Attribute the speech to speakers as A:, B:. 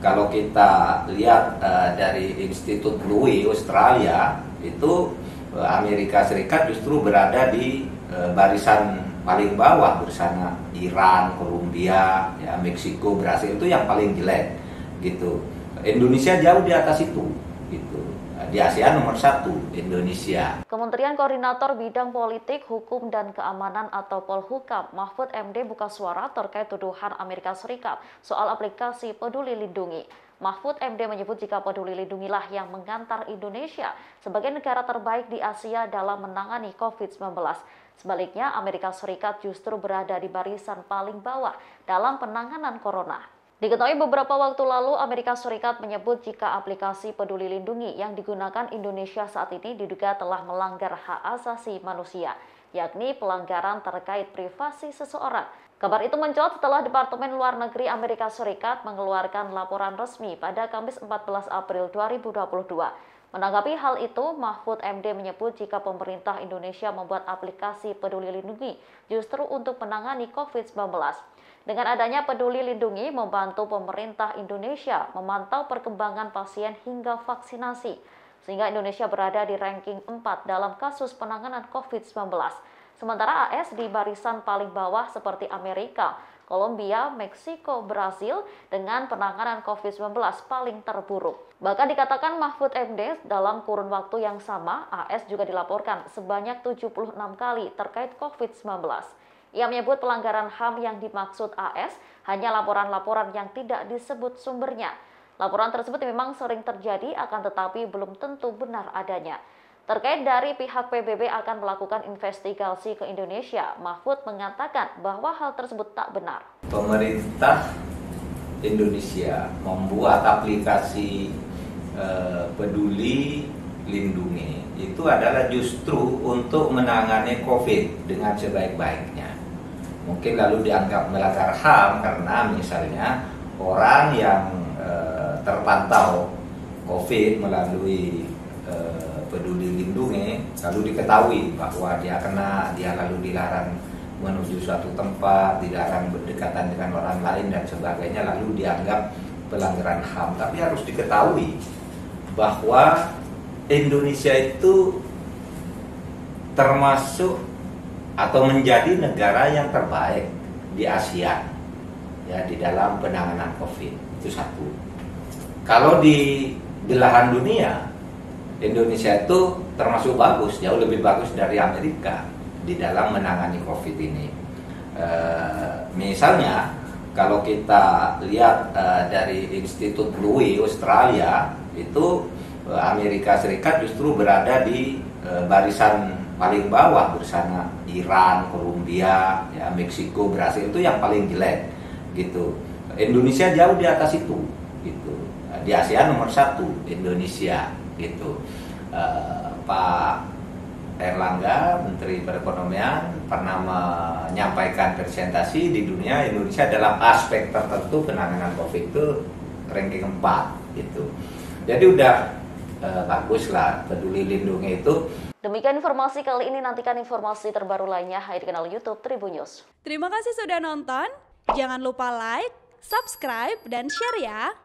A: kalau kita lihat dari Institut Louis Australia itu Amerika Serikat justru berada di barisan paling bawah bersama Iran, Kolombia, ya, Meksiko, Brasil itu yang paling jelek gitu. Indonesia jauh di atas itu gitu. Di ASEAN nomor 1 Indonesia.
B: Kementerian Koordinator Bidang Politik, Hukum dan Keamanan atau Polhukam Mahfud MD buka suara terkait tuduhan Amerika Serikat soal aplikasi Peduli Lindungi. Mahfud MD menyebut jika Peduli Lindungilah yang mengantar Indonesia sebagai negara terbaik di Asia dalam menangani COVID-19. Sebaliknya, Amerika Serikat justru berada di barisan paling bawah dalam penanganan corona. Diketahui beberapa waktu lalu Amerika Serikat menyebut jika aplikasi Peduli Lindungi yang digunakan Indonesia saat ini diduga telah melanggar hak asasi manusia, yakni pelanggaran terkait privasi seseorang. Kabar itu mencuat setelah Departemen Luar Negeri Amerika Serikat mengeluarkan laporan resmi pada Kamis 14 April 2022. Menanggapi hal itu, Mahfud MD menyebut jika pemerintah Indonesia membuat aplikasi Peduli Lindungi justru untuk menangani COVID-19. Dengan adanya Peduli Lindungi membantu pemerintah Indonesia memantau perkembangan pasien hingga vaksinasi, sehingga Indonesia berada di ranking 4 dalam kasus penanganan COVID-19. Sementara AS di barisan paling bawah seperti Amerika, Kolombia, Meksiko, Brasil dengan penanganan COVID-19 paling terburuk. Bahkan dikatakan Mahfud MD dalam kurun waktu yang sama, AS juga dilaporkan sebanyak 76 kali terkait COVID-19. Ia menyebut pelanggaran HAM yang dimaksud AS hanya laporan-laporan yang tidak disebut sumbernya. Laporan tersebut memang sering terjadi, akan tetapi belum tentu benar adanya. Terkait dari pihak PBB akan melakukan investigasi ke Indonesia, Mahfud mengatakan bahwa hal tersebut tak benar.
A: Pemerintah Indonesia membuat aplikasi Peduli Lindungi itu adalah justru untuk menangani COVID dengan sebaik-baiknya. Mungkin lalu dianggap melanggar HAM karena misalnya orang yang terpantau COVID melalui Peduli Lindungi lalu diketahui bahwa dia lalu dilarang menuju suatu tempat, dilarang berdekatan dengan orang lain dan sebagainya, lalu dianggap pelanggaran HAM. Tapi harus diketahui bahwa Indonesia itu termasuk atau menjadi negara yang terbaik di ASEAN ya di dalam penanganan COVID. Itu satu. Kalau di belahan dunia, Indonesia itu termasuk bagus, jauh lebih bagus dari Amerika di dalam menangani COVID ini. Misalnya kalau kita lihat dari Institut Louis Australia itu Amerika Serikat justru berada di barisan paling bawah bersama Iran, Kolombia, ya, Meksiko, Brasil itu yang paling jelek gitu. Indonesia jauh di atas itu gitu. Di ASEAN nomor 1 Indonesia gitu. Pak Erlangga, Menteri Perekonomian, pernah menyampaikan presentasi di dunia Indonesia dalam aspek tertentu penanganan COVID itu ranking 4 gitu. Jadi udah bagus lah Peduli Lindungi itu.
B: Demikian informasi kali ini, nantikan informasi terbaru lainnya di kanal YouTube Tribun News.
C: Terima kasih sudah nonton. Jangan lupa like, subscribe, dan share ya.